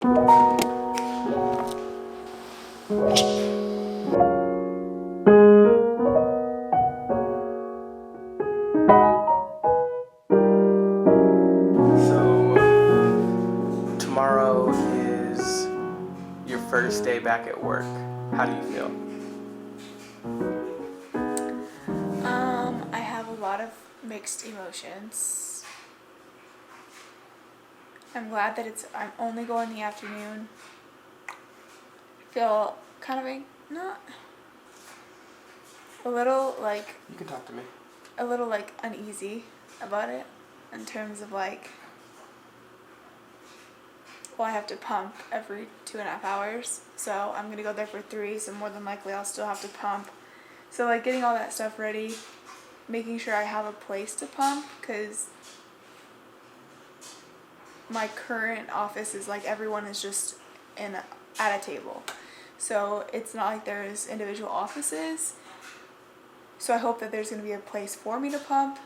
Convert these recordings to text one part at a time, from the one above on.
Tomorrow is your first day back at work. How do you feel? I have a lot of mixed emotions. I'm glad that I'm only going in the afternoon. I feel kind of not a little like You can talk to me. a little like uneasy about it in terms of like, well, I have to pump every 2.5 hours, so I'm gonna go there for 3, so more than likely I'll still have to pump. So like getting all that stuff ready, making sure I have a place to pump, because my current office is like everyone is just at a table, so it's not like there's individual offices. So I hope that there's gonna be a place for me to pump,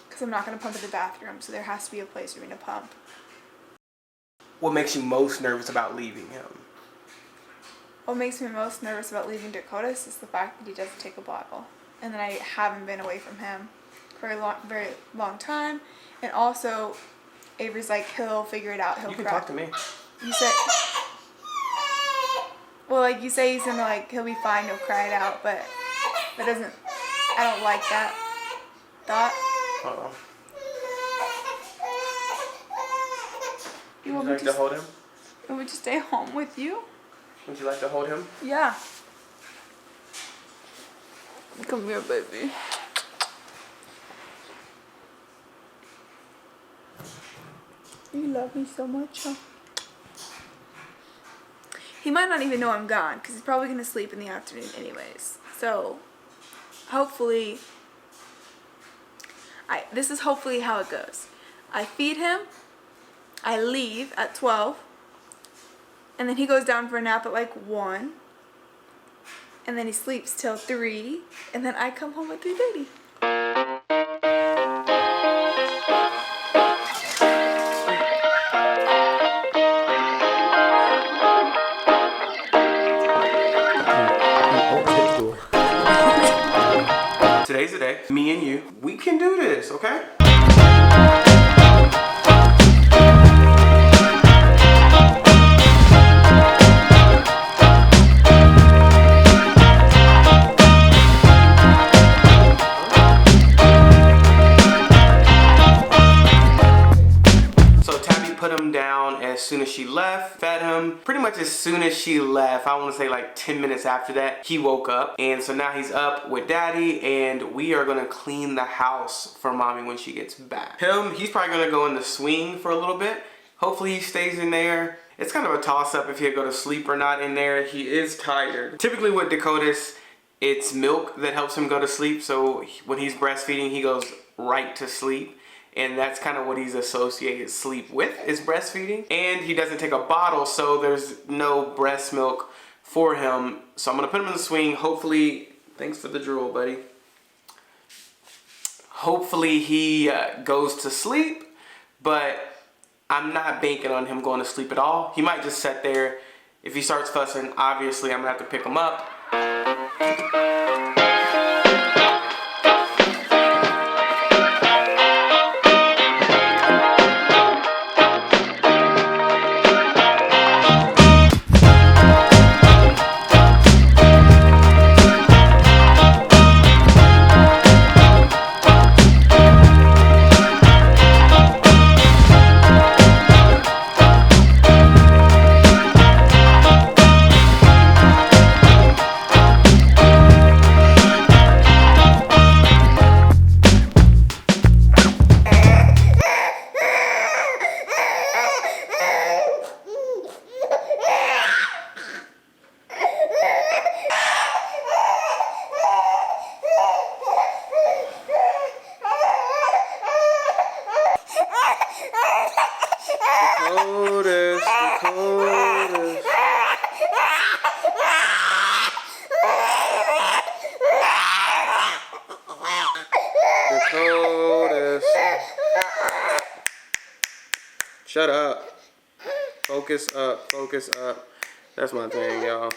because I'm not gonna pump in the bathroom, so there has to be a place for me to pump. What makes you most nervous about leaving him? What makes me most nervous about leaving Dakotas is the fact that he doesn't take a bottle, and that I haven't been away from him for a very long time. And also, Avery's like, he'll figure it out. You can talk to me. You said, well, like you say, he's gonna like, he'll be fine. He'll cry it out, but that doesn't. I don't like that thought. Uh-oh. You Would you like to hold him? Want me to stay home with you? Would you like to hold him? Yeah. Come here, baby. You love me so much, huh? He might not even know I'm gone, because he's probably going to sleep in the afternoon anyways. So, hopefully, this is hopefully how it goes. I feed him, I leave at 12, and then he goes down for a nap at like 1, and then he sleeps till 3, and then I come home at 3:30. Today's the day. Me and you, we can do this, okay? As soon as she left, fed him. Pretty much as soon as she left, I want to say like 10 minutes after that, he woke up. And so now he's up with daddy, and we are gonna clean the house for mommy when she gets back. He's probably gonna go in the swing for a little bit. Hopefully he stays in there. It's kind of a toss-up if he'll go to sleep or not in there. He is tired. Typically with Dakotas, it's milk that helps him go to sleep. So when he's breastfeeding, he goes right to sleep. And that's kind of what he's associated sleep with, is breastfeeding. And he doesn't take a bottle, so there's no breast milk for him. So I'm gonna put him in the swing. Hopefully, thanks for the drool, buddy. Hopefully he goes to sleep, but I'm not banking on him going to sleep at all. He might just sit there. If he starts fussing, obviously I'm gonna have to pick him up. Shut up. Focus up. Focus up. That's my thing, y'all.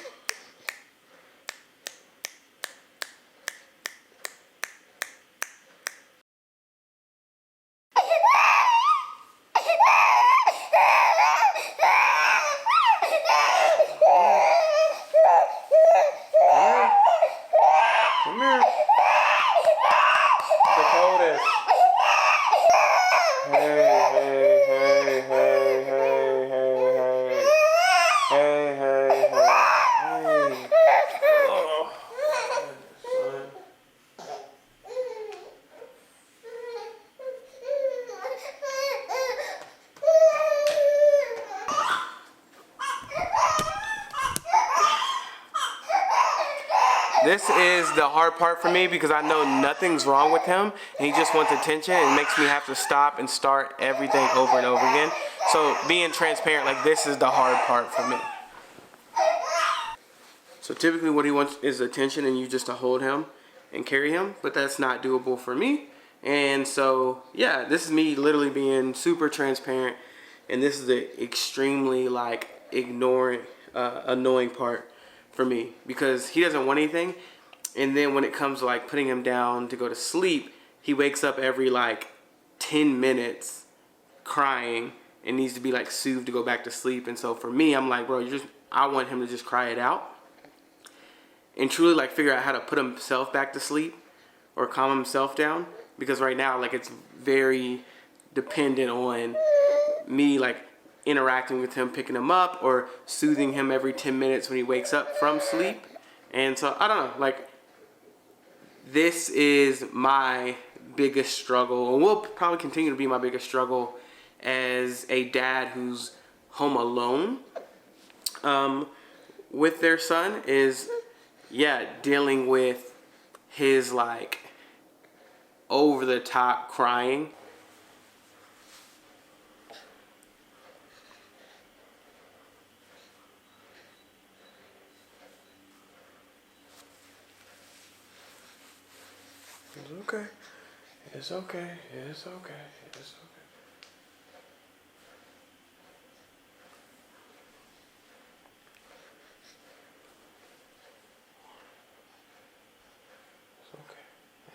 Come here. Dakotas. Hey, hey, hey, hey, hey, hey, hey. Hey, hey, hey, hey. Oh. This is the hard part for me because I know nothing's wrong with him and he just wants attention and it makes me have to stop and start everything over and over again. So being transparent, like, this is the hard part for me. So typically what he wants is attention and you just to hold him and carry him, but that's not doable for me. And so, yeah, this is me literally being super transparent, and this is the extremely, like, annoying part for me because he doesn't want anything, and then when it comes to like putting him down to go to sleep, he wakes up every like 10 minutes crying and needs to be like soothed to go back to sleep. And so for me, I'm like, bro, I want him to just cry it out and truly like figure out how to put himself back to sleep or calm himself down, because right now like it's very dependent on me like interacting with him, picking him up or soothing him every 10 minutes when he wakes up from sleep. And so I don't know, like, this is my biggest struggle, and will probably continue to be my biggest struggle as a dad who's home alone with their son, is dealing with his like over the top crying. It's okay. It's okay. It's okay. It's okay. It's okay.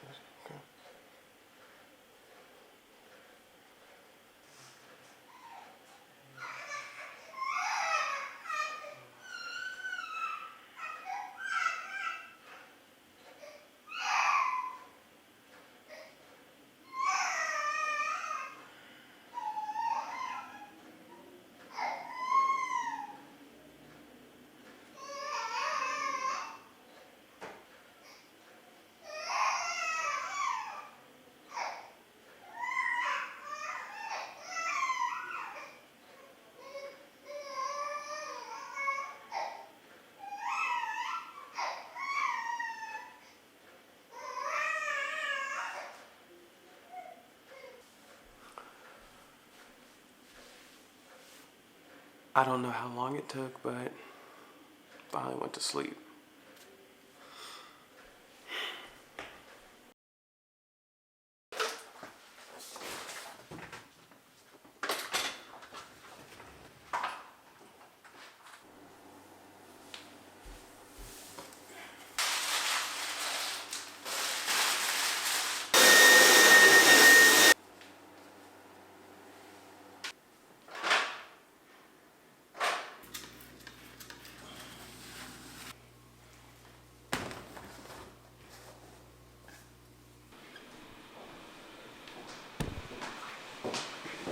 It's okay. I don't know how long it took, but finally went to sleep.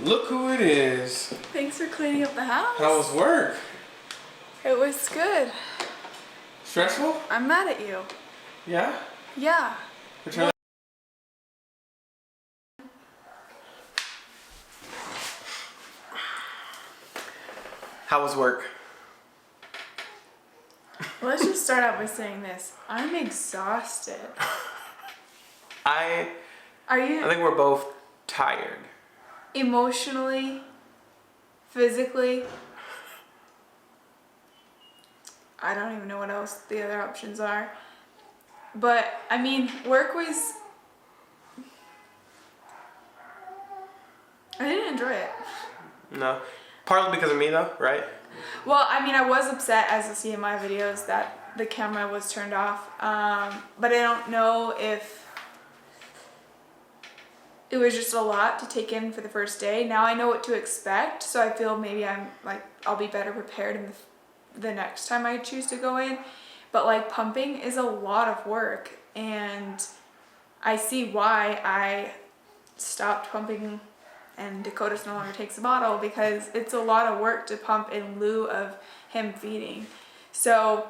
Look who it is. Thanks for cleaning up the house. How was work? It was good. Stressful? I'm mad at you. Yeah? Yeah. How was work? Let's just start out by saying this. I'm exhausted. I Are you think we're both tired. emotionally, physically? I don't even know what else the other options are. But, I mean, work was... I didn't enjoy it. No. Partly because of me though, right? Well, I mean, I was upset, as you see in my videos, that the camera was turned off. But I don't know if it was just a lot to take in for the first day. Now I know what to expect, so I feel maybe I'll be better prepared in the next time I choose to go in. But like, pumping is a lot of work, and I see why I stopped pumping and Dakota no longer takes a bottle, because it's a lot of work to pump in lieu of him feeding. So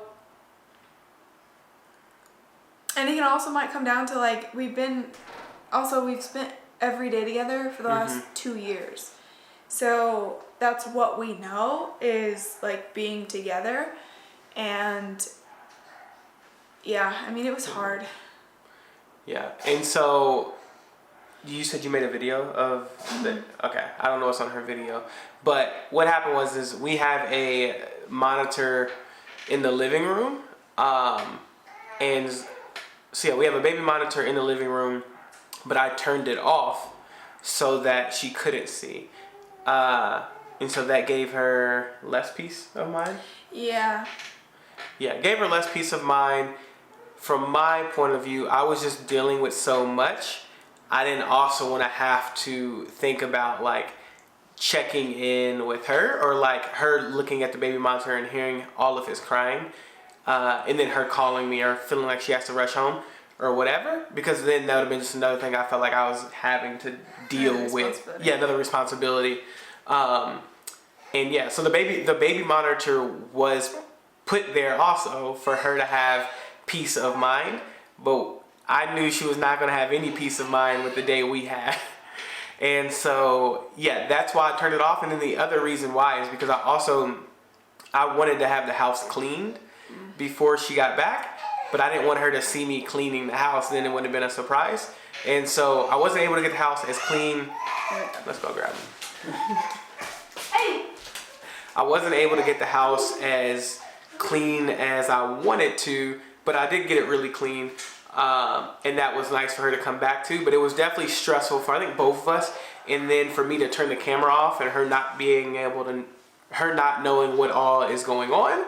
I think it also might come down to like, we've spent every day together for the last 2 years. So that's what we know, is like being together. And yeah, I mean, it was hard. Yeah. And so you said you made a video of the, okay, I don't know what's on her video, but what happened was we have a monitor in the living room, and so yeah, we have a baby monitor in the living room, but I turned it off so that she couldn't see, and so that gave her less peace of mind. Yeah. Yeah, it gave her less peace of mind. From my point of view, I was just dealing with so much. I didn't also want to have to think about like checking in with her, or like her looking at the baby monitor and hearing all of his crying, and then her calling me or feeling like she has to rush home or whatever, because then that would have been just another thing I felt like I was having to deal with. Yeah, another responsibility. And yeah, so the baby monitor was put there also for her to have peace of mind, but I knew she was not going to have any peace of mind with the day we had. And so, yeah, that's why I turned it off. And then the other reason why is because I wanted to have the house cleaned before she got back, but I didn't want her to see me cleaning the house. Then it wouldn't have been a surprise. And so I wasn't able to get the house as clean. Let's go grab it. Hey! I wasn't able to get the house as clean as I wanted to, but I did get it really clean. And that was nice for her to come back to, but it was definitely stressful for I think both of us. And then for me to turn the camera off and her not knowing what all is going on,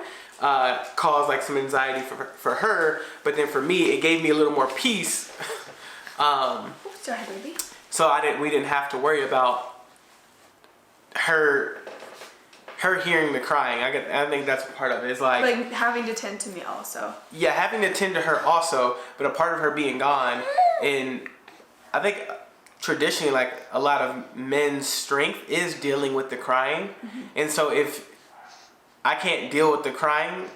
caused like some anxiety for her. But then for me, it gave me a little more peace. Sorry, baby. So we didn't have to worry about her hearing the crying. I think that's part of it. It's like having to tend to me also. Yeah, having to tend to her also, but a part of her being gone. And I think traditionally, like a lot of men's strength is dealing with the crying. And so if I can't deal with the crying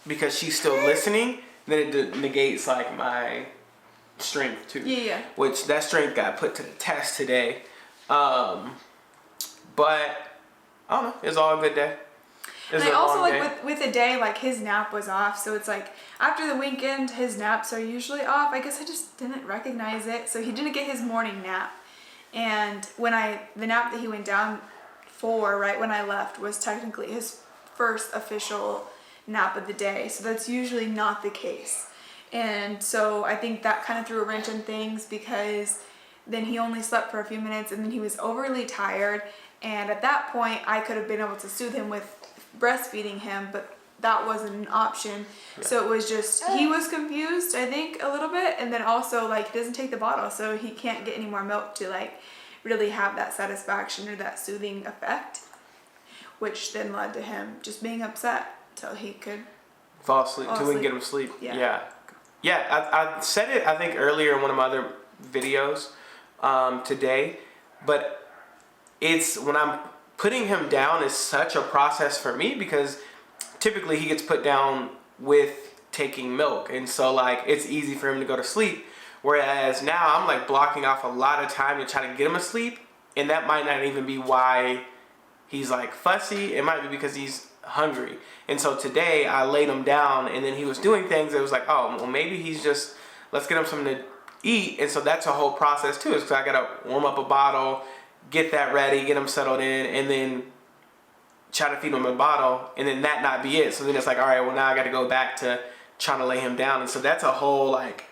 because she's still listening, then it negates like my strength too. Yeah. Which that strength got put to the test today. But I don't know, it's all a good day. And I also like with the day, like his nap was off, so it's like after the weekend his naps are usually off. I guess I just didn't recognize it. So he didn't get his morning nap. And the nap that he went down for right when I left was technically his first official nap of the day. So that's usually not the case. And so I think that kind of threw a wrench in things, because then he only slept for a few minutes and then he was overly tired. And at that point, I could have been able to soothe him with breastfeeding him, but that wasn't an option. Yeah. So it was just, he was confused, I think, a little bit. And then also, like, he doesn't take the bottle, so he can't get any more milk to, like, really have that satisfaction or that soothing effect, which then led to him just being upset till he could fall asleep, till we can get him sleep. Yeah. I said it, I think, earlier in one of my other videos today, but it's when I'm putting him down is such a process for me, because typically he gets put down with taking milk, and so like it's easy for him to go to sleep, whereas now I'm like blocking off a lot of time to try to get him asleep, and that might not even be why he's like fussy. It might be because he's hungry. And so today I laid him down, and then he was doing things that was like, oh well, maybe he's just, let's get him something to eat. And so that's a whole process too, is because I gotta warm up a bottle, get that ready, get him settled in, and then try to feed him a bottle, and then that not be it. So then it's like, all right, well now I got to go back to trying to lay him down. And so that's a whole like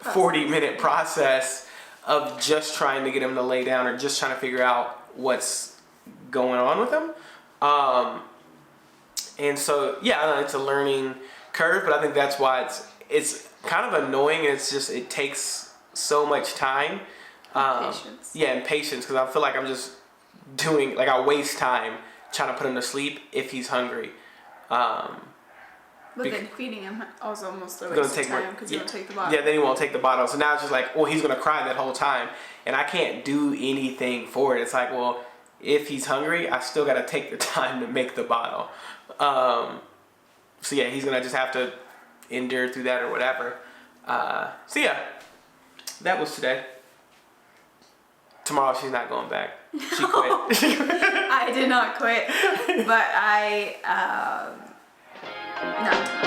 40-minute process of just trying to get him to lay down, or just trying to figure out what's going on with him. And so, yeah, I know it's a learning curve, but I think that's why it's kind of annoying. It's just, it takes so much time. Patience. Yeah, and patience, because I feel like I'm just doing, like, I waste time trying to put him to sleep if he's hungry. But then feeding him also almost a waste of time because he won't take the bottle. Yeah, then he won't take the bottle. So now it's just like, well, he's going to cry that whole time. And I can't do anything for it. It's like, well, if he's hungry, I still got to take the time to make the bottle. So yeah, he's going to just have to endure through that or whatever. So yeah, that was today. Tomorrow she's not going back. She quit. I did not quit, but no.